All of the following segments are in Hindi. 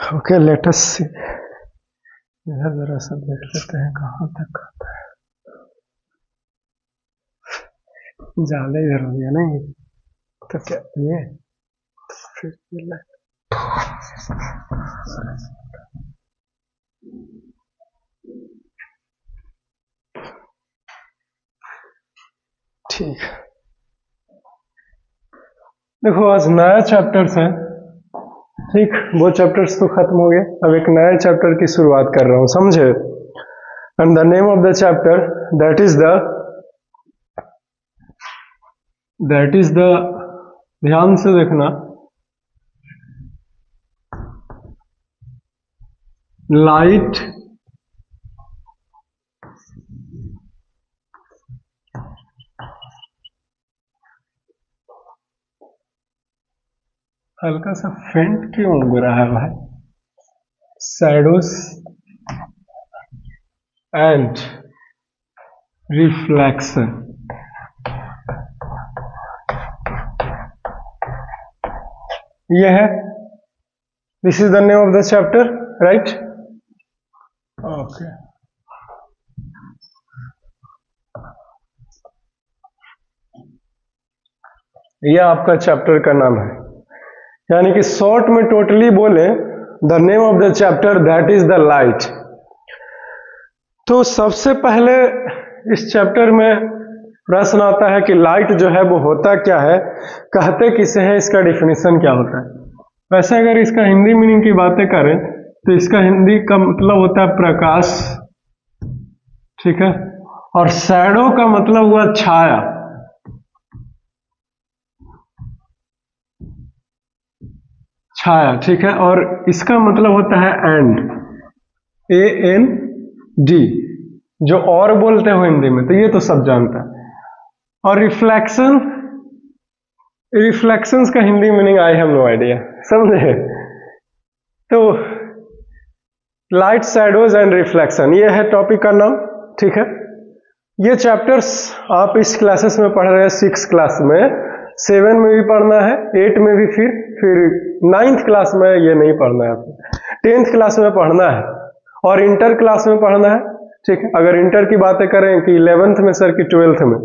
ओके, लेट अस सी। इधर जरा सा देख लेते हैं कहाँ तक आता है। ज्यादा इधर हो गया नहीं तो क्या ये फिर ठीक। देखो आज नया चैप्टर्स है, ठीक। वो चैप्टर्स तो खत्म हो गए, अब एक नए चैप्टर की शुरुआत कर रहा हूँ, समझे। And the name of the chapter that is the ध्यान से देखना, लाइट हल्का सा फेंट क्यों हो रहा है भाई, शैडोज एंड रिफ्लेक्शन। ये है, this is the name of the chapter, right. Okay, यह आपका चैप्टर का नाम है, यानी कि शॉर्ट में टोटली बोले the name of the chapter that is the light. तो सबसे पहले इस चैप्टर में प्रश्न आता है कि लाइट जो है वो होता क्या है, कहते किसे है, इसका डिफिनीशन क्या होता है। वैसे अगर इसका हिंदी मीनिंग की बातें करें तो इसका हिंदी का मतलब होता है प्रकाश, ठीक है। और शैडो का मतलब हुआ छाया, छाया, ठीक है। और इसका मतलब होता है एंड, AND, जो और बोलते हो हिंदी में, तो ये तो सब जानता है। और रिफ्लेक्शंस का Hindi meaning I have no idea, समझे। तो लाइट, शैडोज एंड रिफ्लेक्शन, ये है टॉपिक का नाम, ठीक है। ये चैप्टर्स आप इस क्लासेस में पढ़ रहे हैं, 6 क्लास में, 7 में भी पढ़ना है, 8 में भी, फिर 9th क्लास में ये नहीं पढ़ना है, 10th क्लास में पढ़ना है और इंटर क्लास में पढ़ना है, ठीक है। अगर इंटर की बातें करें कि 11th में सर की 12th में,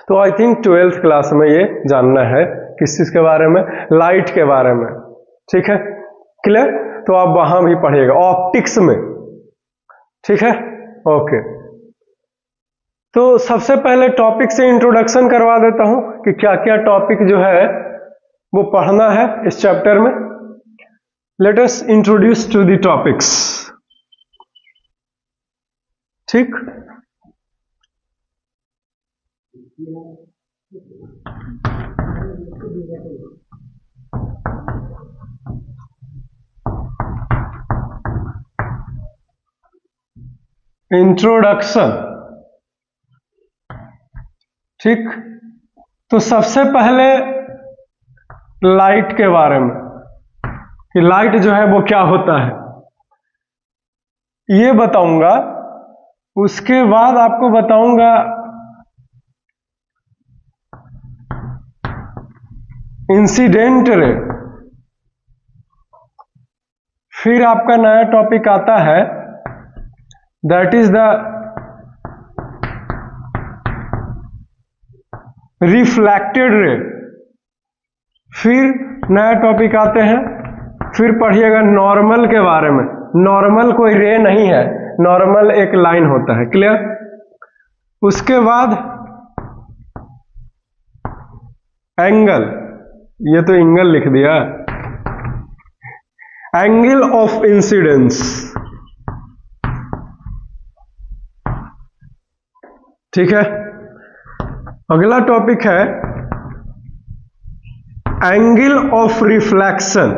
तो आई थिंक 12th क्लास में ये जानना है किस चीज के बारे में, लाइट के बारे में, ठीक है, क्लियर। तो आप वहां भी पढ़िएगा ऑप्टिक्स में, ठीक है, ओके। तो सबसे पहले टॉपिक से इंट्रोडक्शन करवा देता हूं कि क्या क्या टॉपिक जो है वो पढ़ना है इस चैप्टर में। Let us introduce to the topics, ठीक। इंट्रोडक्शन, ठीक। तो सबसे पहले लाइट के बारे में कि लाइट जो है वो क्या होता है ये बताऊंगा। उसके बाद आपको बताऊंगा इंसिडेंट रे। फिर आपका नया टॉपिक आता है that is the reflected ray. फिर नया टॉपिक आते हैं, फिर पढ़िएगा नॉर्मल के बारे में। नॉर्मल कोई रे नहीं है, नॉर्मल एक लाइन होता है, क्लियर। उसके बाद एंगल, ये तो एंगल लिख दिया, एंगल ऑफ इंसिडेंस, ठीक है। अगला टॉपिक है एंगल ऑफ रिफ्लेक्शन,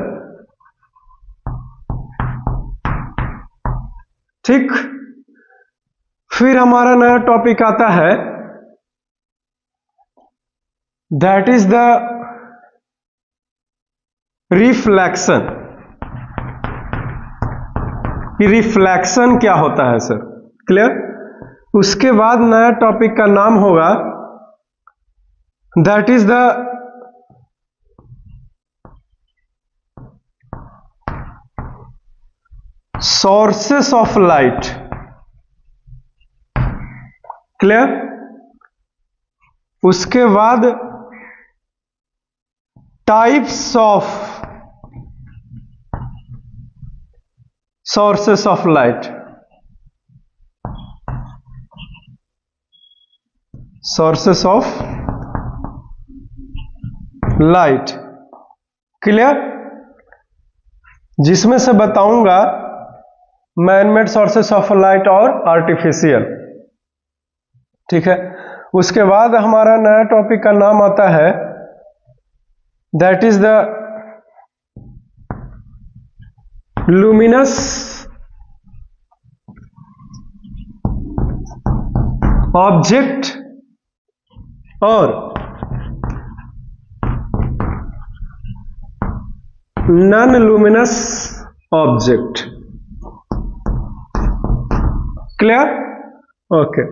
ठीक। फिर हमारा नया टॉपिक आता है that is the reflection. Reflection क्या होता है सर, क्लियर। उसके बाद नया टॉपिक का नाम होगा that is the sources of light, clear. उसके बाद types of sources of light, sources of light, clear. जिसमें से बताऊंगा मैनमेड सोर्सेस ऑफ लाइट और आर्टिफिशियल, ठीक है। उसके बाद हमारा नया टॉपिक का नाम आता है that is the luminous object और non luminous object, clear, okay.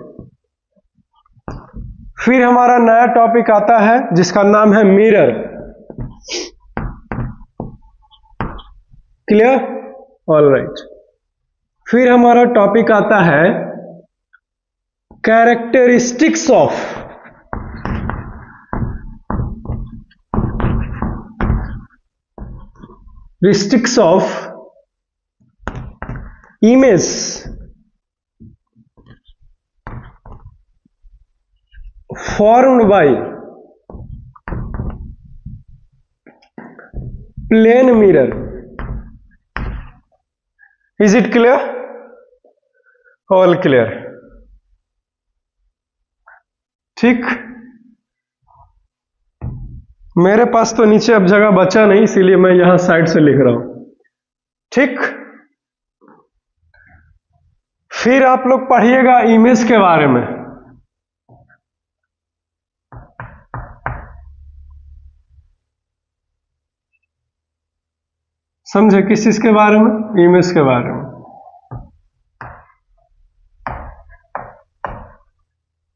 फिर हमारा नया टॉपिक आता है जिसका नाम है मिरर, क्लियर, ऑलराइट। फिर हमारा टॉपिक आता है characteristics of image formed by plane mirror, is it clear? All clear, ठीक। मेरे पास तो नीचे अब जगह बचा नहीं, इसीलिए मैं यहां साइड से लिख रहा हूं, ठीक। फिर आप लोग पढ़िएगा इमेज के बारे में, समझे? किस चीज के बारे में? इमेज के बारे में,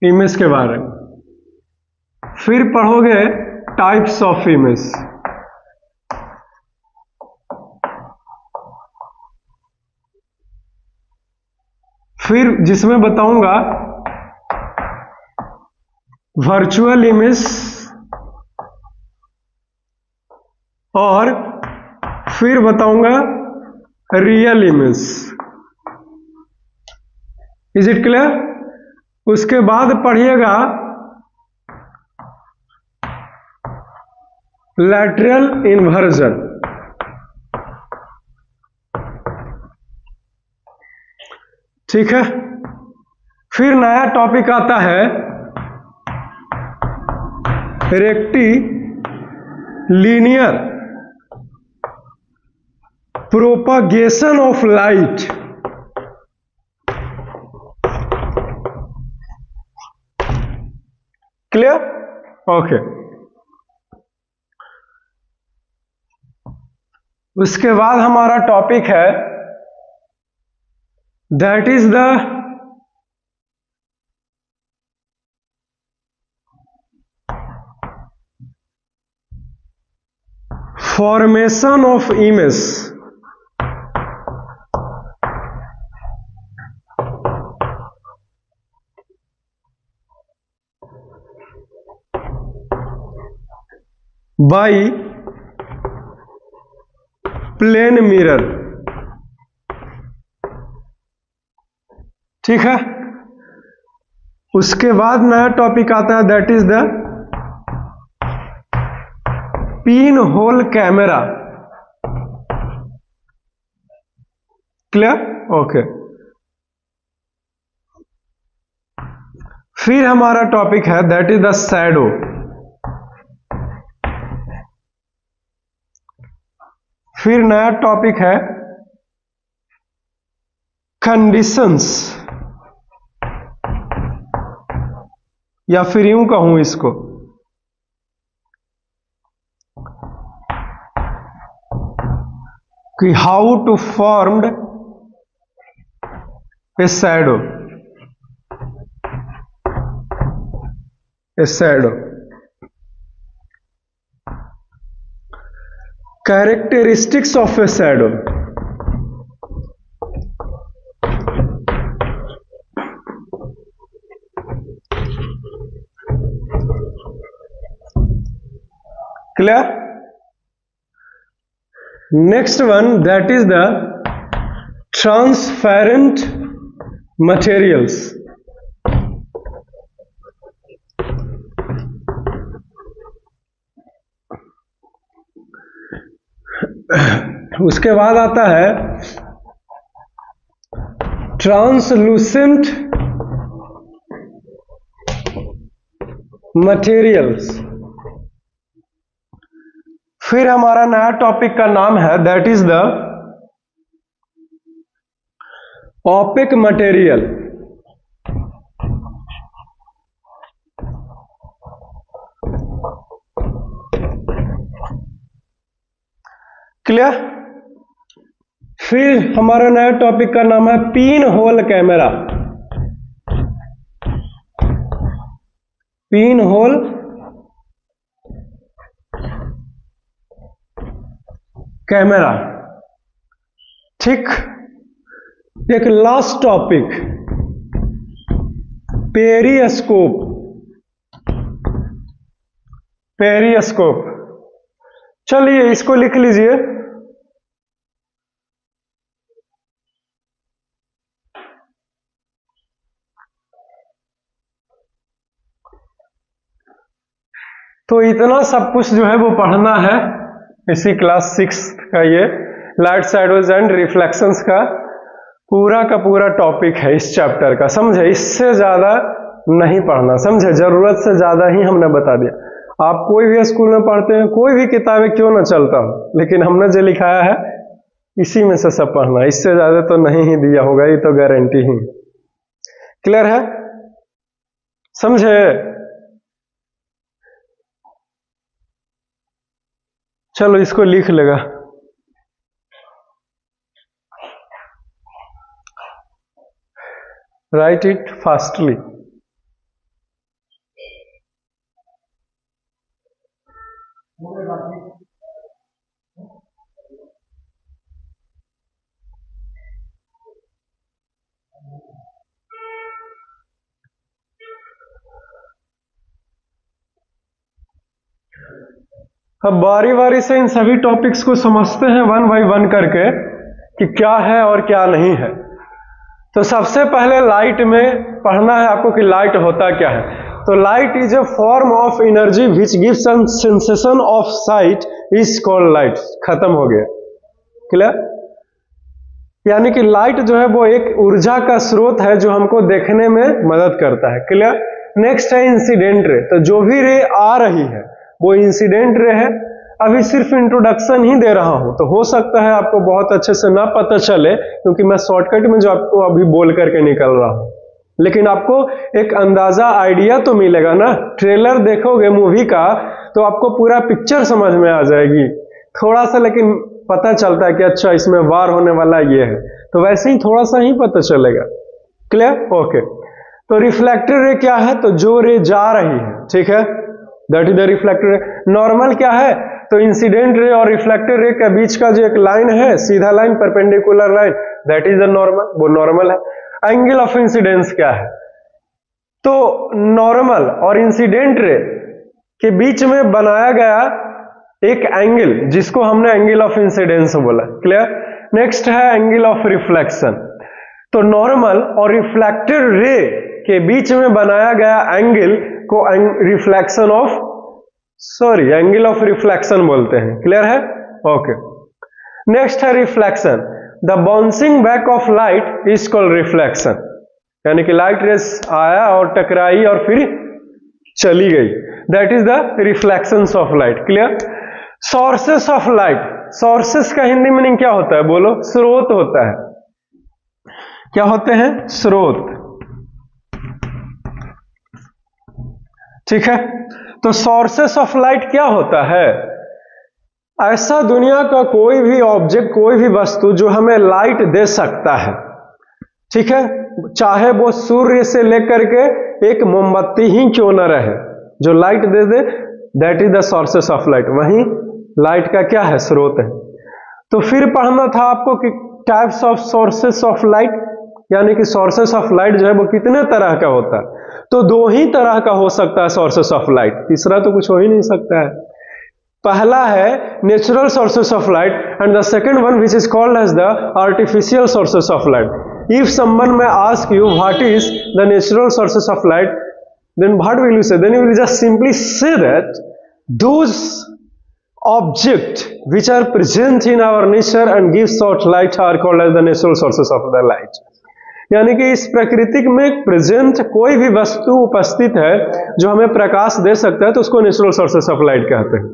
इमेज के बारे में। फिर पढ़ोगे टाइप्स ऑफ इमेज, फिर जिसमें बताऊंगा वर्चुअल इमेज और फिर बताऊंगा real image, is it clear? उसके बाद पढ़िएगा लैटरल इन्वर्जन, ठीक है। फिर नया टॉपिक आता है rectilinear propagation of light, clear, okay. उसके बाद हमारा टॉपिक है that is the formation of image, by plane mirror, ठीक है। उसके बाद नया टॉपिक आता है that is the pin hole camera, clear, okay. फिर हमारा टॉपिक है दैट इज द शैडो, फिर नया टॉपिक है कंडीशंस, या फिर यूं कहूं इसको कि how to formed a shadow, a shadow, characteristics of a shadow, clear? Next one, that is the transparent materials. उसके बाद आता है ट्रांसलूसेंट मटेरियल्स। फिर हमारा नया टॉपिक का नाम है that is the OPEC material. Clear? फिर हमारा नया टॉपिक का नाम है pin hole camera. Pin hole camera. ठीक, एक लास्ट टॉपिक पेरिस्कोप। पेरिस्कोप, चलिए इसको लिख लीजिए। तो इतना सब कुछ जो है वो पढ़ना है इसी क्लास 6 का, ये लाइट शैडोज एंड रिफ्लेक्शंस का पूरा टॉपिक है इस चैप्टर का, समझे? इससे ज्यादा नहीं पढ़ना, समझे? जरूरत से ज्यादा ही हमने बता दिया। आप कोई भी स्कूल में पढ़ते हैं, कोई भी किताबें क्यों ना चलता हो, लेकिन हमने जो लिखाया है इसी में से सब पढ़ना, इससे ज्यादा तो नहीं ही दिया होगा, ये तो गारंटी ही। क्लियर है? समझे? चलो इसको लिख लेगा। Right it fastly. अब बारी बारी से इन सभी टॉपिक्स को समझते हैं वन बाय वन करके कि क्या है और क्या नहीं है। तो सबसे पहले लाइट में पढ़ना है आपको कि लाइट होता क्या है। तो light is a form of energy which gives a sensation of site is called light. खत्म हो गया। क्लियर? यानी कि लाइट जो है वो एक ऊर्जा का स्रोत है जो हमको देखने में मदद करता है। क्लियर? नेक्स्ट है इंसिडेंट रे। तो जो भी रे आ रही है वो इंसिडेंट रे है। अभी सिर्फ इंट्रोडक्शन ही दे रहा हूं, तो हो सकता है आपको बहुत अच्छे से ना पता चले क्योंकि मैं शॉर्टकट में जो आपको अभी बोल करके निकल रहा हूं, लेकिन आपको एक अंदाजा आइडिया तो मिलेगा ना। ट्रेलर देखोगे मूवी का तो आपको पूरा पिक्चर समझ में आ जाएगी थोड़ा सा, लेकिन पता चलता है कि अच्छा इसमें वार होने वाला ये है, तो वैसे ही थोड़ा सा ही पता चलेगा। क्लियर? ओके। तो रिफ्लेक्टर रे क्या है? तो जो रे जा रही है, ठीक है, दैट इज द रिफ्लेक्टर रे। नॉर्मल क्या है? तो इंसिडेंट रे और रिफ्लेक्टर रे के बीच का जो एक लाइन है, सीधा line, perpendicular line, that is the normal, वो नॉर्मल है। एंगल ऑफ इंसिडेंस क्या है? तो नॉर्मल और इंसिडेंट रे के बीच में बनाया गया एक एंगल जिसको हमने एंगल ऑफ इंसिडेंस बोला। क्लियर? नेक्स्ट है एंगल ऑफ रिफ्लेक्शन। तो नॉर्मल और रिफ्लेक्टेड रे के बीच में बनाया गया एंगल को reflection of angle of reflection बोलते हैं। क्लियर है? ओके। नेक्स्ट है reflection. The bouncing back of light is called reflection. यानी कि लाइट रेस आया और टकराई और फिर चली गई, that is the reflections of light. Clear? Sources of light. Sources का हिंदी मीनिंग क्या होता है? बोलो। स्रोत होता है। क्या होते हैं? स्रोत। ठीक है। तो सोर्सेस ऑफ लाइट क्या होता है? ऐसा दुनिया का कोई भी ऑब्जेक्ट, कोई भी वस्तु जो हमें लाइट दे सकता है, ठीक है, चाहे वो सूर्य से लेकर के एक मोमबत्ती ही क्यों न रहे, जो light they they, that is the sources of light. वही लाइट का क्या है? स्रोत है। तो फिर पढ़ना था आपको कि types of sources of light, यानी कि सोर्सेस ऑफ लाइट जो है वो कितने तरह का होता है। तो दो ही तरह का हो सकता है सोर्सेस ऑफ लाइट, तीसरा तो कुछ हो ही नहीं सकता है। पहला है natural sources of light and the second one which is called as the artificial sources of light. If someone may ask you what is the natural sources of light, then what will you say? Then you will just simply say that those objects which are present in our nature and give short light are called as the natural sources of the light। यानी कि इस प्रकृति में प्रेजेंट कोई भी वस्तु उपस्थित है जो हमें प्रकाश दे सकता है तो उसको नेचुरल सोर्सेस ऑफ लाइट कहते हैं।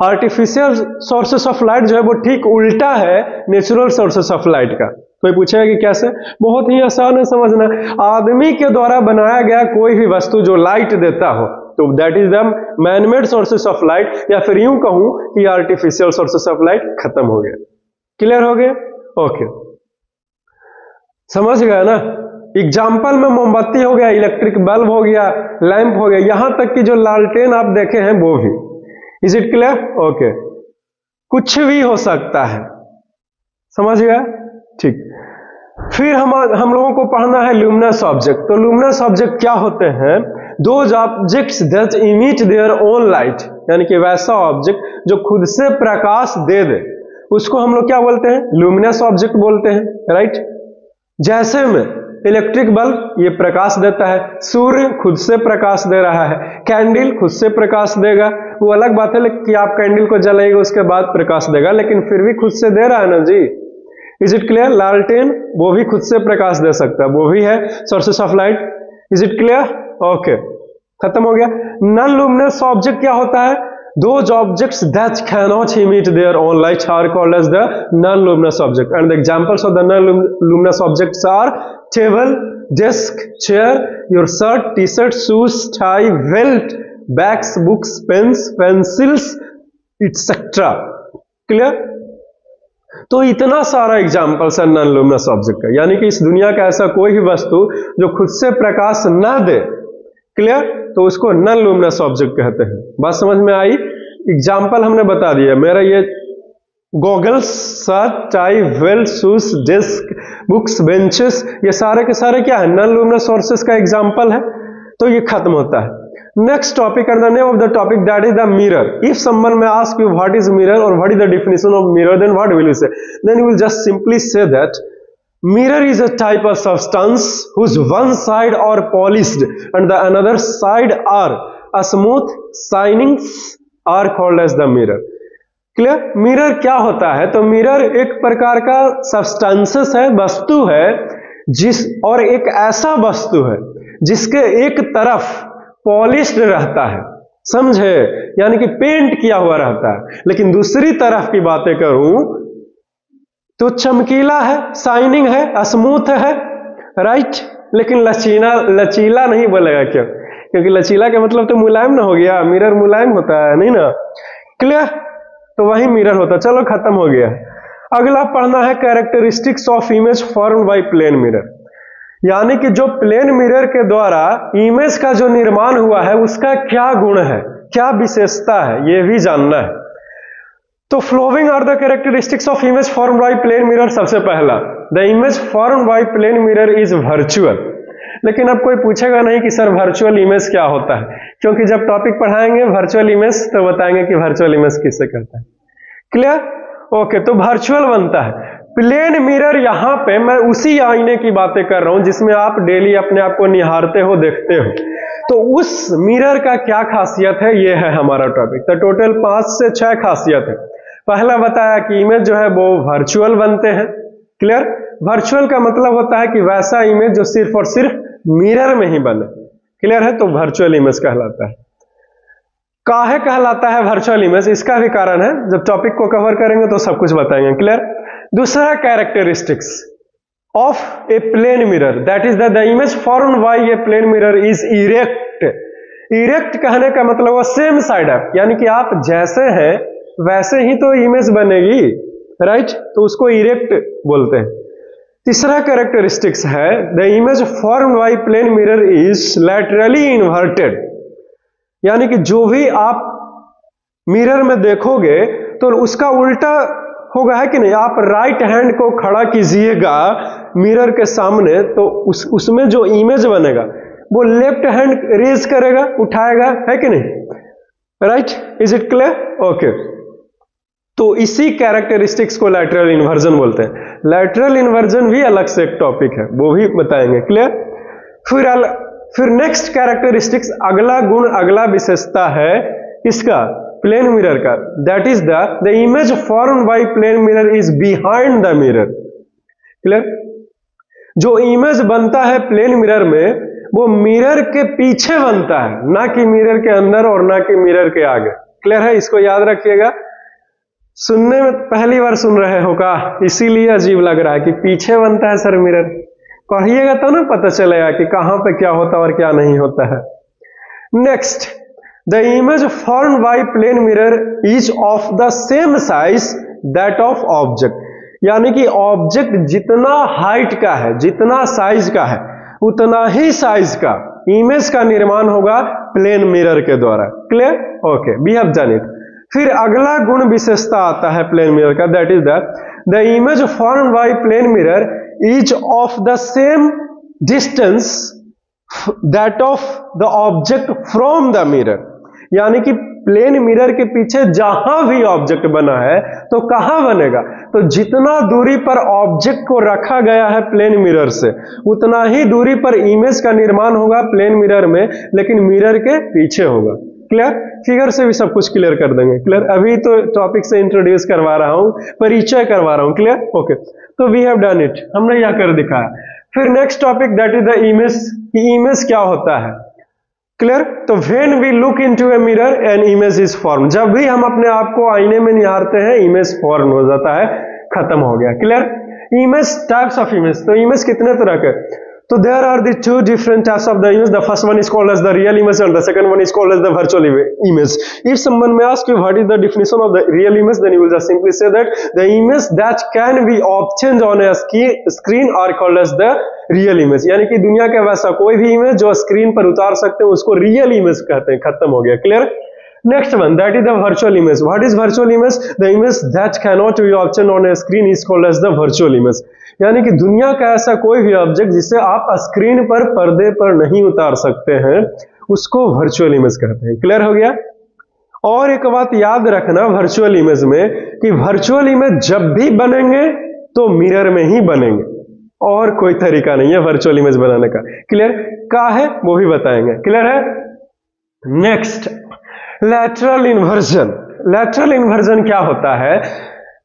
आर्टिफिशियल सोर्सेस ऑफ लाइट जो है वो ठीक उल्टा है नेचुरल सोर्सेस ऑफ लाइट का। कोई पूछेगा कि कैसे? बहुत ही आसान है समझना। आदमी के द्वारा बनाया गया कोई भी वस्तु जो लाइट देता हो तो that is the manmade sources of light, या फिर यूं कहूं कि आर्टिफिशियल सोर्सेस ऑफ लाइट खत्म हो गया। क्लियर हो गया? ओके, समझ गया ना? एग्जाम्पल में मोमबत्ती हो गया, इलेक्ट्रिक बल्ब हो गया, लैंप हो गया, यहां तक कि जो लालटेन आप देखे हैं वो भी। Is it clear? ओके, कुछ भी हो सकता है, समझ गया? ठीक। फिर हम लोगों को पढ़ना है ल्यूमिनस ऑब्जेक्ट। तो ल्यूमिनस ऑब्जेक्ट क्या होते हैं? Those objects that emit their own light, यानी कि वैसा ऑब्जेक्ट जो खुद से प्रकाश दे दे उसको हम लोग क्या बोलते हैं? ल्यूमिनस ऑब्जेक्ट बोलते हैं, राइट? जैसे में इलेक्ट्रिक बल्ब ये प्रकाश देता है, सूर्य खुद से प्रकाश दे रहा है, कैंडल खुद से प्रकाश देगा, वो अलग बात है कि आप कैंडल को जलाएंगे उसके बाद प्रकाश देगा, लेकिन फिर भी खुद से दे रहा है ना जी। Is it clear? लालटेन वो भी खुद से प्रकाश दे सकता है, वो भी है sources of light. Is it clear? Okay, खत्म हो गया। नॉन लुमिनस ऑब्जेक्ट क्या होता है? Those objects that cannot emit their own light are called as the non-luminous object, and the examples of the non-luminous objects are table, desk, chair, your shirt, t-shirt, shoes, tie, belt, bags, books, pens, pencils, etc. Clear? तो इतना सारा एग्जाम्पल्स है नॉन लुमिनस ऑब्जेक्ट का, यानी कि इस दुनिया का ऐसा कोई भी वस्तु जो खुद से प्रकाश ना दे, क्लियर, तो उसको नॉन लुमिनस ऑब्जेक्ट कहते हैं। बात समझ में आई? एग्जाम्पल हमने बता दिया। मेरा ये goggles, shirt, tie, belt, shoes, desk, books, benches, ये सारे के सारे क्या है? नॉन लुमिनस सोर्सेस का एग्जाम्पल है। तो ये खत्म होता है। Next topic and the name of the topic that is the mirror. If someone may ask you what is mirror or what is the definition of mirror, then what will you say? Then you will just simply say that mirror is a type of substance whose one side are polished and the another side are smooth, shining are called as the mirror. Clear? Mirror क्या होता है? तो मिरर एक प्रकार का सब्सटेंसेस है, वस्तु है, और एक ऐसा वस्तु है जिसके एक तरफ पॉलिश्ड रहता है, समझे? यानी कि पेंट किया हुआ रहता है, लेकिन दूसरी तरफ की बातें करूं तो चमकीला है, शाइनिंग है, स्मूथ है, राइट? लेकिन लचीला नहीं बोलेगा। क्यों? क्योंकि लचीला का मतलब तो मुलायम ना हो गया, मिरर मुलायम होता है नहीं ना। क्लियर? तो वही मिरर होता है। चलो खत्म हो गया। अगला पढ़ना है characteristics of image formed by plane mirror, यानी कि जो प्लेन मिरर के द्वारा इमेज का जो निर्माण हुआ है उसका क्या गुण है, क्या विशेषता है, यह भी जानना है। तो following are the characteristics of image formed by plane mirror. सबसे पहला, the image formed by plane mirror is virtual. लेकिन अब कोई पूछेगा नहीं कि सर वर्चुअल इमेज क्या होता है, क्योंकि जब टॉपिक पढ़ाएंगे वर्चुअल इमेज तो बताएंगे कि वर्चुअल इमेज किससे कहते हैं। क्लियर? ओके, तो वर्चुअल बनता है। प्लेन मिरर, यहां पे मैं उसी आईने की बातें कर रहा हूं जिसमें आप डेली अपने आप को निहारते हो, देखते हो। तो उस मिरर का क्या खासियत है, ये है हमारा टॉपिक। तो टोटल 5 से 6 खासियत है। पहला बताया कि इमेज जो है वो वर्चुअल बनते हैं। क्लियर? वर्चुअल का मतलब होता है कि वैसा इमेज जो सिर्फ और सिर्फ मिरर में ही बने। क्लियर है? तो वर्चुअल इमेज कहलाता है। काहे कहलाता है वर्चुअल इमेज, इसका भी कारण है, जब टॉपिक को कवर करेंगे तो सब कुछ बताएंगे। क्लियर? दूसरा characteristics of a plane mirror, that is the image formed by a plane mirror is erect. Erect कहने का मतलब वो सेम साइड अप, यानी कि आप जैसे हैं वैसे ही तो इमेज बनेगी, राइट? तो उसको इरेक्ट बोलते हैं। तीसरा कैरेक्टरिस्टिक्स है the image formed by plane mirror is laterally inverted, यानी कि जो भी आप मिरर में देखोगे तो उसका उल्टा होगा, है कि नहीं? आप राइट हैंड को खड़ा कीजिएगा मिरर के सामने तो उसमें जो इमेज बनेगा वो लेफ्ट हैंड रेज करेगा, उठाएगा, है कि नहीं? Right, is it clear? Okay, तो इसी कैरेक्टरिस्टिक्स को लैटरल इन्वर्जन बोलते हैं। लैटरल इन्वर्जन भी अलग से एक टॉपिक है, वो भी बताएंगे। क्लियर? फिर नेक्स्ट कैरेक्टरिस्टिक्स, अगला गुण, अगला विशेषता है इसका प्लेन मिरर का, that is the image formed by plane mirror is behind the mirror. Clear? जो इमेज बनता है प्लेन मिरर में वो मिरर के पीछे बनता है, ना कि मिरर के अंदर और ना कि मिरर के आगे। क्लियर है? इसको याद रखिएगा। सुनने में पहली बार सुन रहे हो का, इसीलिए अजीब लग रहा है कि पीछे बनता है सर मिरर। पढ़िएगा तो ना पता चलेगा कि कहां पे क्या होता है और क्या नहीं होता है। Next, the image formed by plane mirror is of the same size that of object, यानी कि ऑब्जेक्ट जितना हाइट का है, जितना साइज का है, उतना ही साइज का इमेज का निर्माण होगा प्लेन मिरर के द्वारा। Clear? Okay, we have done it. फिर अगला गुण विशेषता आता है प्लेन मिरर का, that is the image formed by plane mirror is of the same distance that of the object from the mirror, यानी कि प्लेन मिरर के पीछे जहां भी ऑब्जेक्ट बना है तो कहां बनेगा, तो जितना दूरी पर ऑब्जेक्ट को रखा गया है प्लेन मिरर से, उतना ही दूरी पर इमेज का निर्माण होगा प्लेन मिरर में, लेकिन मिरर के पीछे होगा। क्लियर? फिगर से भी सब कुछ क्लियर कर देंगे। क्लियर? अभी तो टॉपिक से इंट्रोड्यूस करवा रहा हूं, परिचय करवा रहा हूं। क्लियर? ओके, तो वी हैव डन इट, हमने यह कर दिखाया। फिर next topic, that is the image. Image क्या होता है? क्लियर? तो when we look into a mirror an image is form, जब भी हम अपने आप को आईने में निहारते हैं इमेज फॉर्म हो जाता है, खत्म हो गया। Clear? Image, types of image, तो इमेज कितने तरह के? तो there are the two different types of the image. The first one is called as the real image and the second one is called as the virtual image. If someone may ask you what is the definition of the real image, then you will just simply say that the image that can be obtained on a screen are called as the real image, यानी कि दुनिया का वैसा कोई भी इमेज जो स्क्रीन पर उतार सकते हैं उसको रियल इमेज कहते हैं। खत्म हो गया। Clear? Next one, that is the virtual image. What is virtual image? The image that cannot be obtained on a screen is called as the virtual image, यानी कि दुनिया का ऐसा कोई भी ऑब्जेक्ट जिसे आप स्क्रीन पर, पर्दे पर नहीं उतार सकते हैं, उसको वर्चुअल इमेज कहते हैं। क्लियर हो गया? और एक बात याद रखना वर्चुअल इमेज में, कि वर्चुअल इमेज जब भी बनेंगे तो मिरर में ही बनेंगे, और कोई तरीका नहीं है वर्चुअल इमेज बनाने का। क्लियर? क्या है वो भी बताएंगे। क्लियर है? Next, lateral inversion. Lateral inversion क्या होता है?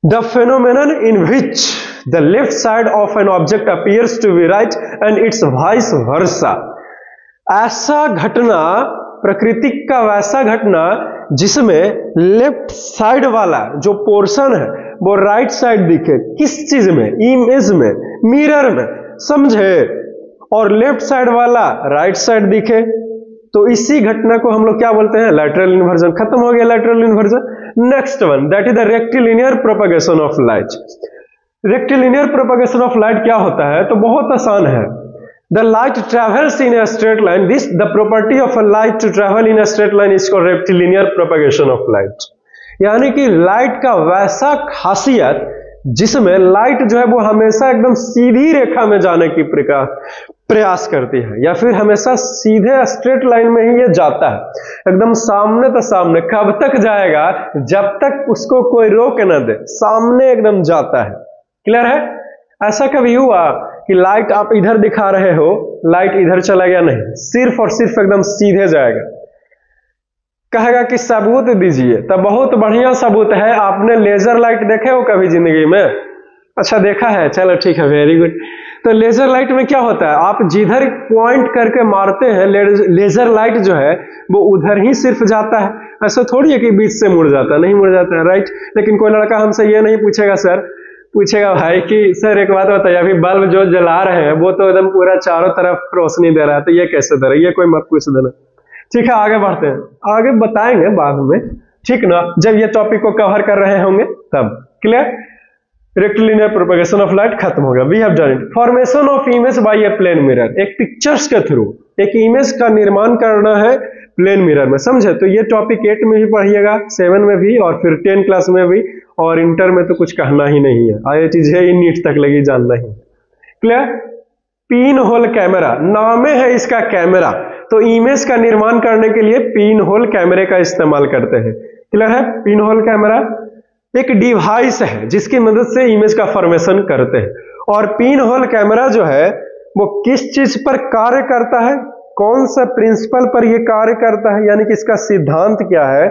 The phenomenon in which the left side of an object appears to be right and its vice versa. ऐसा घटना, प्रकृति का वैसा घटना जिसमें लेफ्ट साइड वाला जो पोर्शन है वो राइट साइड दिखे। किस चीज में? इमेज में, मिरर में, समझे? और लेफ्ट साइड वाला राइट साइड दिखे, तो इसी घटना को हम लोग क्या बोलते हैं? Lateral inversion. खत्म हो गया lateral inversion. Next one, that is the rectilinear propagation of light. Rectilinear propagation of light क्या होता है? तो बहुत आसान है। The light travels in a straight line. The property of a light to travel in a straight line is called rectilinear propagation of light. यानी कि लाइट का वैसा खासियत जिसमें लाइट जो है वो हमेशा एकदम सीधी रेखा में जाने की प्रयास करती है, या फिर हमेशा सीधे स्ट्रेट लाइन में ही ये जाता है, एकदम सामने तो सामने। कब तक जाएगा? जब तक उसको कोई रोक न दे, सामने एकदम जाता है। क्लियर है? ऐसा कभी हुआ कि लाइट आप इधर दिखा रहे हो, लाइट इधर चला गया? नहीं, सिर्फ और सिर्फ एकदम सीधे जाएगा। कहेगा कि सबूत दीजिए, तब बहुत बढ़िया सबूत है। आपने लेजर लाइट देखे हो कभी जिंदगी में? अच्छा, देखा है, चलो ठीक है, वेरी गुड। तो लेजर लाइट में क्या होता है? आप जिधर पॉइंट करके मारते हैं, लेजर लाइट जो है वो उधर ही सिर्फ जाता है। ऐसा थोड़ी है कि बीच से मुड़ जाता है, नहीं मुड़ जाता है, राइट? लेकिन कोई लड़का हमसे ये नहीं पूछेगा सर, पूछेगा भाई कि सर एक बात बताइए, अभी बल्ब जो जला रहे हैं वो तो एकदम पूरा चारों तरफ रोशनी दे रहा है, तो ये कैसे दे रहा है? ये कोई मत पूछ देना। ठीक है, आगे बढ़ते हैं, आगे बताएंगे बाद में, ठीक ना, जब ये टॉपिक को कवर कर रहे होंगे तब। Clear? Rectilinear propagation of light खत्म हो गया। We have done it. Formation of image by a plane mirror. एक पिक्चर्स के थ्रू एक इमेज का निर्माण करना है प्लेन मिरर में, समझे? तो ये टॉपिक 8 में भी पढ़िएगा, 7 में भी, और फिर 10 क्लास में भी, और इंटर में तो कुछ कहना ही नहीं है। IIT JEE नीट तक लगी जानना ही। क्लियर? पिन होल कैमरा, नाम है इसका कैमरा। तो इमेज का निर्माण करने के लिए पिन होल कैमरे का इस्तेमाल करते हैं। क्लियर है? पिन होल कैमरा एक डिवाइस है जिसकी मदद से इमेज का फॉर्मेशन करते हैं। और पिन होल कैमरा जो है वो किस चीज पर कार्य करता है, कौन सा प्रिंसिपल पर यह कार्य करता है, यानी कि इसका सिद्धांत क्या है,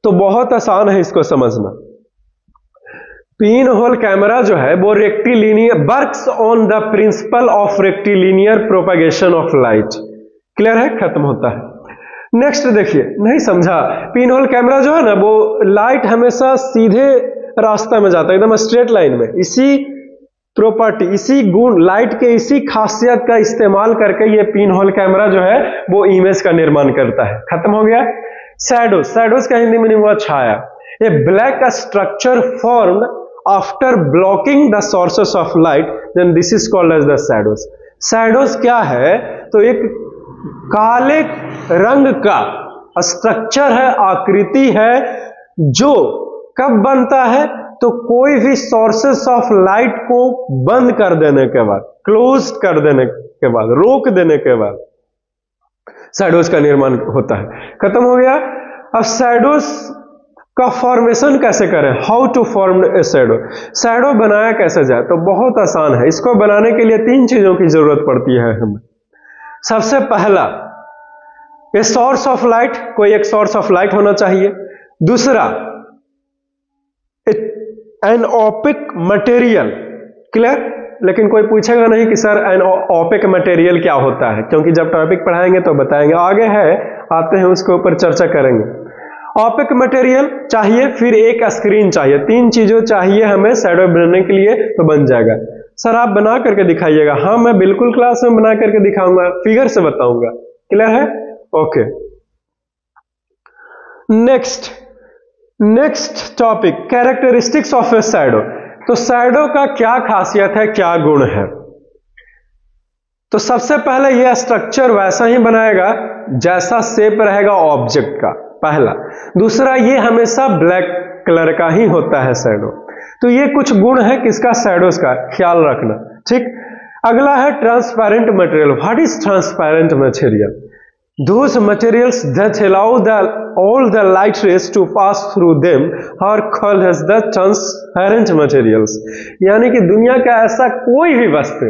तो बहुत आसान है इसको समझना। पिन होल कैमरा जो है वो rectilinear works on the principle of rectilinear propagation of light. Clear है? खत्म होता है। नेक्स्ट देखिए, नहीं समझा, पिन होल कैमरा जो है ना वो लाइट हमेशा सीधे रास्ता में जाता है, एकदम स्ट्रेट लाइन में। इसी प्रॉपर्टी, इसी गुण, लाइट के इसी खासियत का इस्तेमाल करके ये पिन होल कैमरा जो है वो इमेज का निर्माण करता है। खत्म हो गया। शैडोज, शैडोज का हिंदी मीनिंग हुआ छाया। A black structure formed after blocking the sources of light, then this is called as the shadows. Shadows क्या है? तो एक काले रंग का स्ट्रक्चर है, आकृति है, जो कब बनता है? तो कोई भी सोर्सेस ऑफ लाइट को बंद कर देने के बाद, क्लोज कर देने के बाद, रोक देने के बाद शैडोज का निर्माण होता है। खत्म हो गया। अब शैडोज का फॉर्मेशन कैसे करें? How to form a shadow. Shadow बनाया कैसे जाए? तो बहुत आसान है। इसको बनाने के लिए 3 चीजों की जरूरत पड़ती है हमें। सबसे पहला, ए सोर्स ऑफ लाइट, कोई एक सोर्स ऑफ लाइट होना चाहिए। दूसरा, एन ओपेक मटेरियल। क्लियर? लेकिन कोई पूछेगा नहीं कि सर एन ओपेक मटेरियल क्या होता है, क्योंकि जब टॉपिक पढ़ाएंगे तो बताएंगे, आगे है, आते हैं उसके ऊपर चर्चा करेंगे। ओपेक मटेरियल चाहिए, फिर एक स्क्रीन चाहिए। 3 चीजों चाहिए हमें शैडो बनाने के लिए, तो बन जाएगा। सर आप बना करके दिखाइएगा। हाँ, मैं बिल्कुल क्लास में बना करके दिखाऊंगा, फिगर से बताऊंगा। क्लियर है? Okay. Next topic, characteristics of a shadow. तो शैडो का क्या खासियत है, क्या गुण है? तो सबसे पहले यह स्ट्रक्चर वैसा ही बनाएगा जैसा शेप रहेगा ऑब्जेक्ट का, पहला। दूसरा, ये हमेशा ब्लैक कलर का ही होता है शैडो। तो ये कुछ गुण है किसका? शैडोज का, ख्याल रखना। ठीक। अगला है transparent material. What is transparent material? Those materials that allow all the light rays to pass through them are called as the transparent materials। यानी कि दुनिया का ऐसा कोई भी वस्तु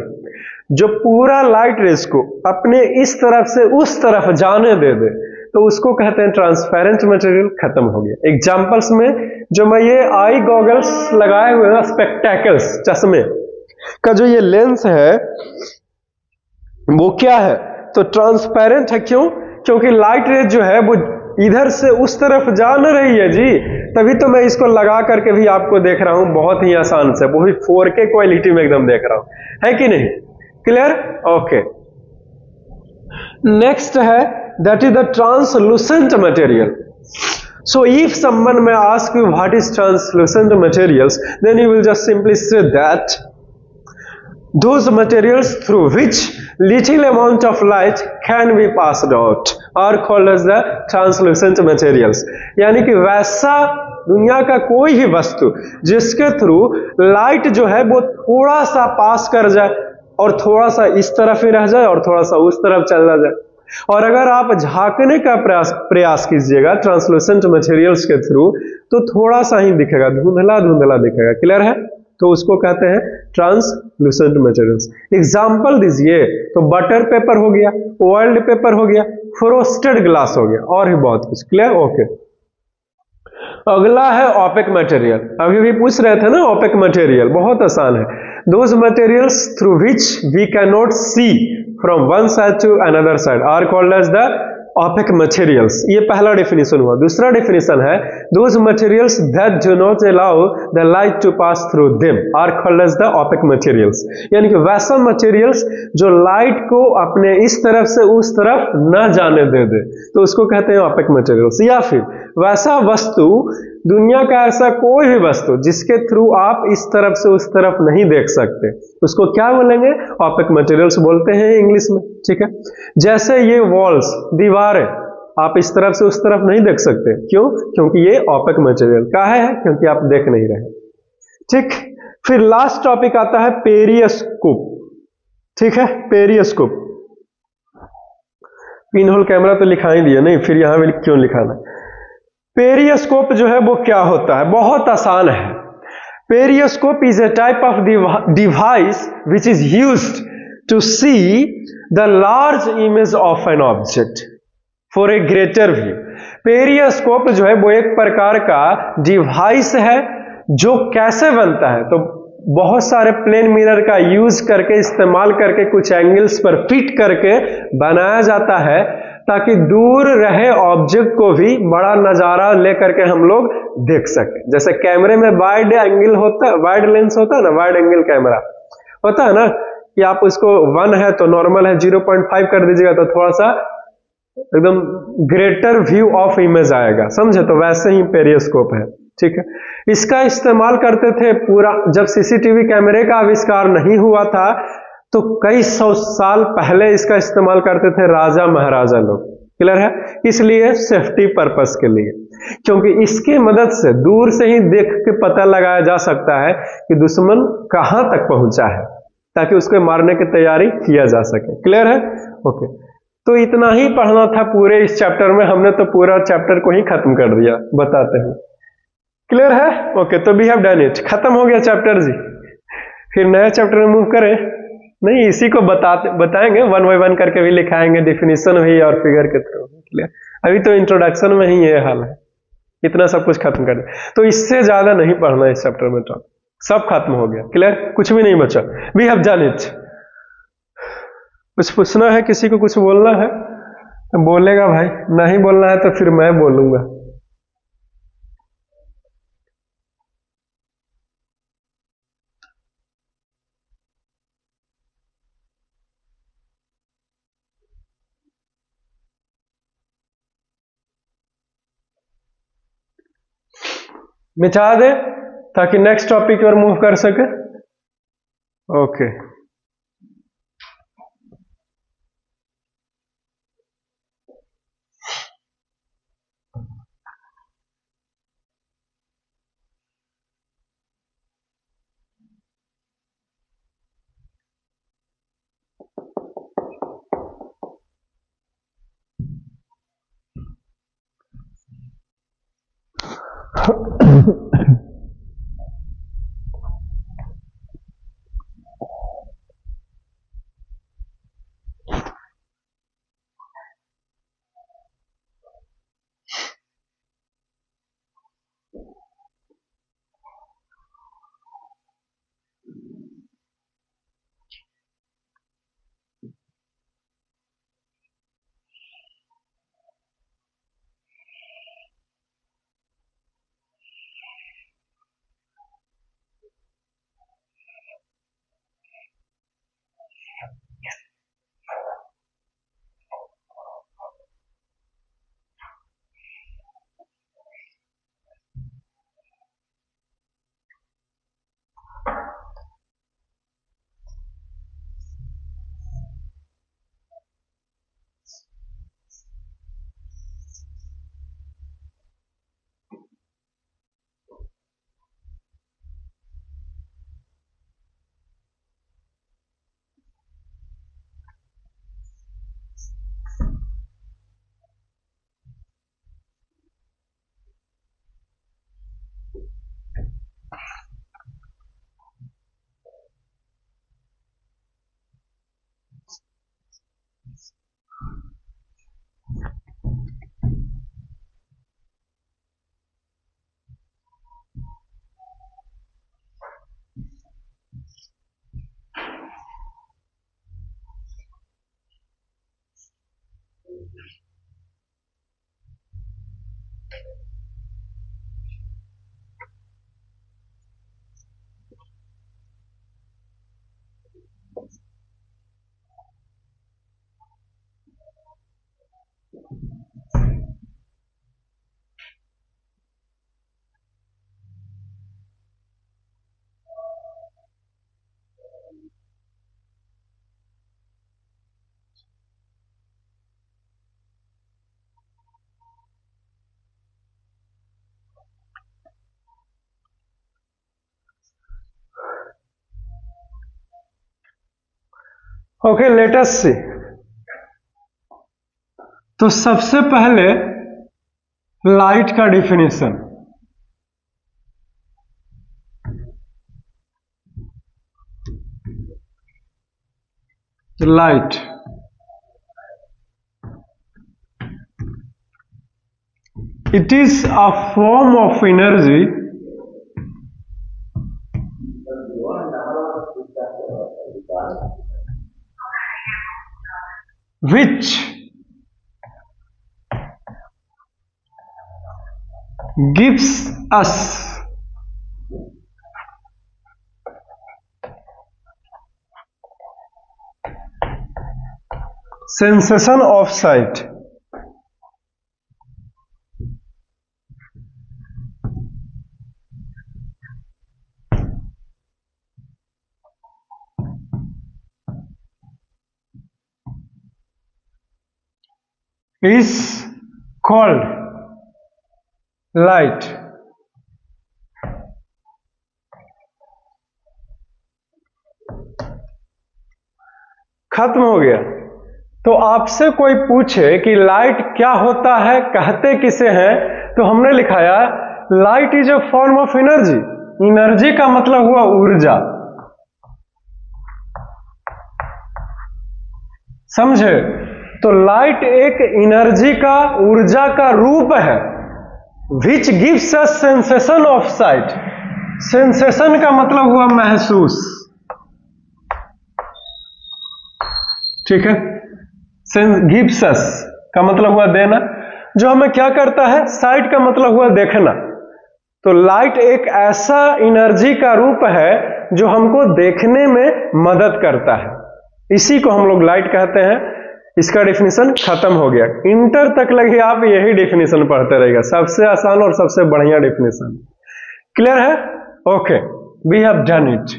जो पूरा लाइट रेस को अपने इस तरफ से उस तरफ जाने दे दे, तो उसको कहते हैं ट्रांसपेरेंट मटेरियल। खत्म हो गया। एग्जांपल्स में जो मैं ये आई गॉगल्स लगाए हुए हैं, स्पेक्टेकल्स, चश्मे का जो ये लेंस है वो क्या है? तो ट्रांसपेरेंट है। क्यों? क्योंकि लाइट रेज जो है वो इधर से उस तरफ जा न रही है जी, तभी तो मैं इसको लगा करके भी आपको देख रहा हूं बहुत ही आसान से, वो भी 4K क्वालिटी में एकदम देख रहा हूं, है कि नहीं? क्लियर? ओके। नेक्स्ट है that is the translucent material. So if someone may ask you what is translucent materials, then you will just simply say that those materials through which little amount of light can be passed out are called as the translucent materials। यानी कि वैसा दुनिया का कोई भी वस्तु जिसके थ्रू लाइट जो है वो थोड़ा सा पास कर जाए, और थोड़ा सा इस तरफ ही रह जाए और थोड़ा सा उस तरफ चला जाए, और अगर आप झांकने का प्रयास कीजिएगा ट्रांसलूसेंट मटेरियल्स के थ्रू, तो थोड़ा सा ही दिखेगा, धुंधला धुंधला दिखेगा। क्लियर है? तो उसको कहते हैं ट्रांसलूसेंट मटेरियल्स। एग्जाम्पल दीजिए तो बटर पेपर हो गया, ऑयल्ड पेपर हो गया, फ्रोस्टेड ग्लास हो गया, और भी बहुत कुछ। क्लियर? ओके। अगला है ओपेक मटेरियल। अभी भी पूछ रहे थे ना ओपेक मटेरियल, बहुत आसान है। Those materials through which we can not see from one side to another side are called as the opaque materials. ये पहला डेफिनेशन हुआ। दूसरा डेफिनेशन है those materials that do not allow the light to pass through them are called as the opaque materials. यानी कि वैसा मटेरियल्स जो लाइट को अपने इस तरफ से उस तरफ न जाने दे दे, तो उसको कहते हैं ओपेक मटेरियल्स। या फिर वैसा वस्तु, दुनिया का ऐसा कोई भी वस्तु जिसके थ्रू आप इस तरफ से उस तरफ नहीं देख सकते, उसको क्या बोलेंगे? ओपेक मटेरियल्स बोलते हैं इंग्लिश में। ठीक है? जैसे ये वॉल्स, दीवारें, आप इस तरफ से उस तरफ नहीं देख सकते। क्यों? क्योंकि ये ओपेक मटेरियल का है, क्योंकि आप देख नहीं रहे। ठीक। फिर लास्ट टॉपिक आता है पेरियोस्कोप। ठीक है? पेरियोस्कोप। पिन होल कैमरा तो लिखा ही दिया, नहीं फिर यहां भी क्यों लिखाना। पेरियोस्कोप जो है वो क्या होता है, बहुत आसान है। Periscope is a type of device which is used to see the large image of an object for a greater view. Periscope जो है वो एक प्रकार का डिवाइस है जो कैसे बनता है, तो बहुत सारे प्लेन मिरर का यूज करके, इस्तेमाल करके, कुछ एंगल्स पर फिट करके बनाया जाता है ताकि दूर रहे ऑब्जेक्ट को भी बड़ा नजारा लेकर के हम लोग देख सके। जैसे कैमरे में वाइड एंगल होता है, वाइड लेंस होता है ना, वाइड एंगल कैमरा होता है ना, कि आप उसको 1 है तो नॉर्मल है 0.5 कर दीजिएगा तो थोड़ा सा एकदम ग्रेटर व्यू ऑफ इमेज आएगा, समझे। तो वैसे ही पेरियोस्कोप है, ठीक है। इसका इस्तेमाल करते थे पूरा, जब सीसीटीवी कैमरे का आविष्कार नहीं हुआ था तो कई सौ साल पहले इसका इस्तेमाल करते थे राजा महाराजा लोग, क्लियर है। इसलिए सेफ्टी पर्पस के लिए, क्योंकि इसके मदद से दूर से ही देख के पता लगाया जा सकता है कि दुश्मन कहां तक पहुंचा है, ताकि उसको मारने की तैयारी किया जा सके, क्लियर है। ओके, तो इतना ही पढ़ना था पूरे इस चैप्टर में, हमने तो पूरा चैप्टर को ही खत्म कर दिया, बताते हैं, क्लियर है। ओके, तो वी हैव डन इट, खत्म हो गया चैप्टर जी। फिर नए चैप्टर में मूव करें, नहीं इसी को बताएंगे, 1 बाय 1 करके भी लिखाएंगे, डिफिनीशन भी और फिगर के थ्रू, क्लियर। अभी तो इंट्रोडक्शन में ही ये हाल है, इतना सब कुछ खत्म कर दिया, तो इससे ज्यादा नहीं पढ़ना इस चैप्टर में, तो सब खत्म हो गया, क्लियर, कुछ भी नहीं बचा, वी हैव डन इट। कुछ पूछना है, किसी को कुछ बोलना है तो बोलेगा भाई, नहीं बोलना है तो फिर मैं बोलूंगा। मिटा दे ताकि नेक्स्ट टॉपिक पर मूव कर सके। ओके, ओके, लेट अस सी। तो सबसे पहले लाइट का definition. Light it is a form of energy which gives us sensation of sight. Is called light. खत्म हो गया। तो आपसे कोई पूछे कि लाइट क्या होता है, कहते किसे हैं, तो हमने लिखाया light is a form of energy. Energy का मतलब हुआ ऊर्जा, समझे? तो लाइट एक एनर्जी का, ऊर्जा का रूप है, which gives us sensation of site. Sensation का मतलब हुआ महसूस, ठीक है? गिव्स अस का मतलब हुआ देना, जो हमें क्या करता है? साइट का मतलब हुआ देखना। तो लाइट एक ऐसा एनर्जी का रूप है जो हमको देखने में मदद करता है, इसी को हम लोग लाइट कहते हैं। इसका डिफिनेशन खत्म हो गया। इंटर तक लगे आप यही डिफिनेशन पढ़ते रहेगा, सबसे आसान और सबसे बढ़िया डिफिनेशन। क्लियर है? Okay, we have done it.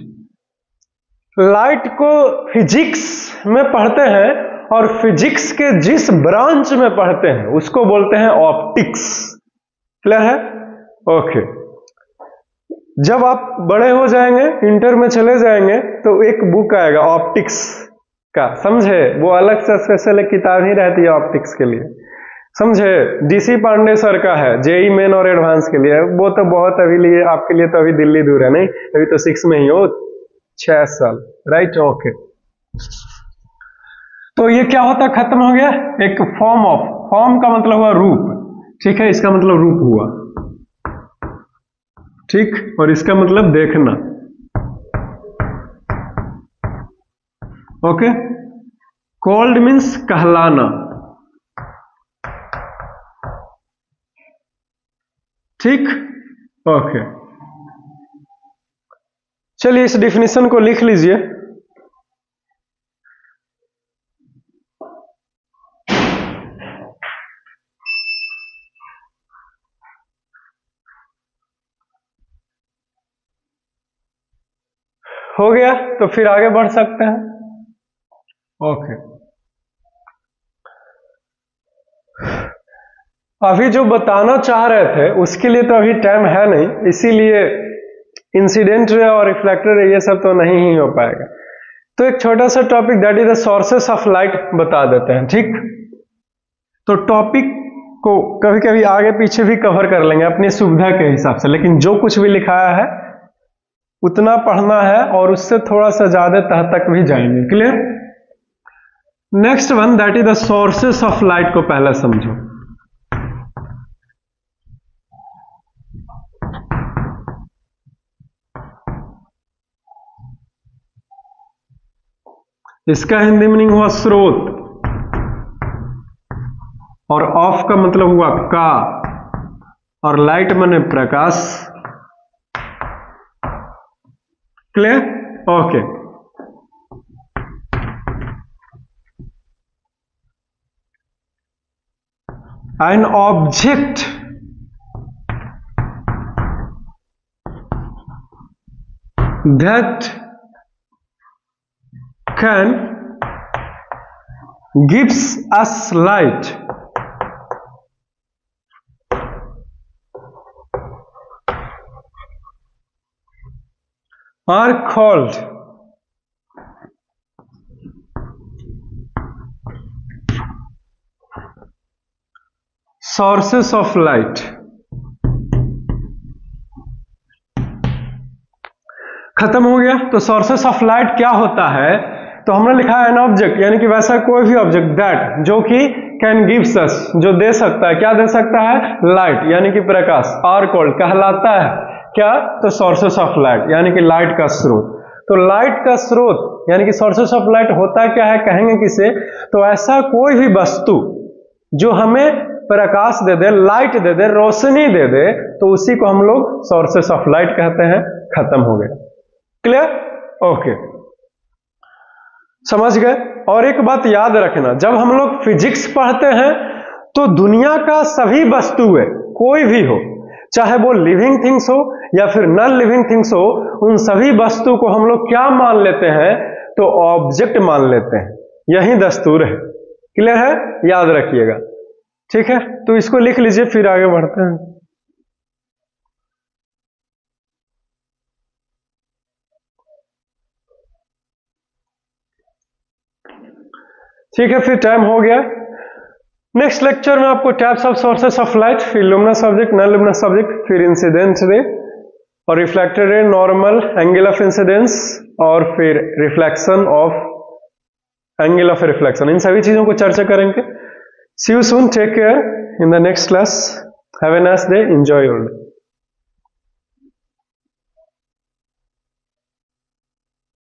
Light को फिजिक्स में पढ़ते हैं और फिजिक्स के जिस ब्रांच में पढ़ते हैं उसको बोलते हैं ऑप्टिक्स। क्लियर है? ओके। जब आप बड़े हो जाएंगे, इंटर में चले जाएंगे, तो एक बुक आएगा ऑप्टिक्स का, समझे? वो अलग से स्पेशल एक किताब ही रहती है ऑप्टिक्स के लिए, समझे? डीसी पांडे सर का है, जेई मेन और एडवांस के लिए। वो तो बहुत अभी लिए, आपके लिए तो अभी दिल्ली दूर है, नहीं? अभी तो 6 में ही हो, 6 साल, राइट? ओके। तो ये क्या होता? खत्म हो गया। एक फॉर्म ऑफ, फॉर्म का मतलब हुआ रूप, ठीक है? इसका मतलब रूप हुआ, ठीक? और इसका मतलब देखना, ओके? कॉल्ड मीन्स कहलाना, ठीक? ओके, चलिए इस डिफिनेशन को लिख लीजिए। हो गया, तो फिर आगे बढ़ सकते हैं। ओके, अभी जो बताना चाह रहे थे उसके लिए तो अभी टाइम है नहीं, इसीलिए इंसिडेंट रे और रिफ्लेक्टर रे ये सब तो नहीं ही हो पाएगा। तो एक छोटा सा topic, that is the sources of light, बता देते हैं, ठीक? तो टॉपिक को कभी कभी आगे पीछे भी कवर कर लेंगे अपनी सुविधा के हिसाब से, लेकिन जो कुछ भी लिखाया है उतना पढ़ना है और उससे थोड़ा सा ज्यादा तह तक भी जाएंगे। Clear? Next one, that is the sources of light को पहले समझो। इसका हिंदी मीनिंग हुआ स्रोत, और ऑफ का मतलब हुआ का, और लाइट माने प्रकाश। Clear? Okay. An object that can gives us light are called sources of light. खत्म हो गया। तो सोर्सेस ऑफ लाइट क्या होता है? तो हमने लिखा है एन ऑब्जेक्ट, यानी कि वैसा कोई भी ऑब्जेक्ट दैट जो कि कैन गिव्स अस, जो दे सकता है, क्या दे सकता है? लाइट, यानी कि प्रकाश, आर कॉल्ड, कहलाता है क्या? तो सोर्सेस ऑफ लाइट, यानी कि लाइट का स्रोत। तो लाइट का स्रोत यानी कि सोर्सेस ऑफ लाइट होता क्या है, कहेंगे किसे? तो ऐसा कोई भी वस्तु जो हमें प्रकाश दे दे, लाइट दे दे, रोशनी दे दे, तो उसी को हम लोग सोर्सेस ऑफ लाइट कहते हैं। खत्म हो गया। क्लियर? ओके, समझ गए। और एक बात याद रखना, जब हम लोग फिजिक्स पढ़ते हैं तो दुनिया का सभी वस्तुएं, कोई भी हो, चाहे वो लिविंग थिंग्स हो या फिर नॉन लिविंग थिंग्स हो, उन सभी वस्तु को हम लोग क्या मान लेते हैं? तो ऑब्जेक्ट मान लेते हैं। यही दस्तूर है। क्लियर है? याद रखिएगा। ठीक है, तो इसको लिख लीजिए, फिर आगे बढ़ते हैं। ठीक है, फिर टाइम हो गया। नेक्स्ट लेक्चर में आपको types of sources of light, फिर luminous object, non luminous object, फिर इंसिडेंट रे और reflected ray, normal, angle of incidence और फिर reflection of angle of reflection, इन सभी चीजों को चर्चा करेंगे। See you soon, take care in the next class, have a nice day, enjoy your day.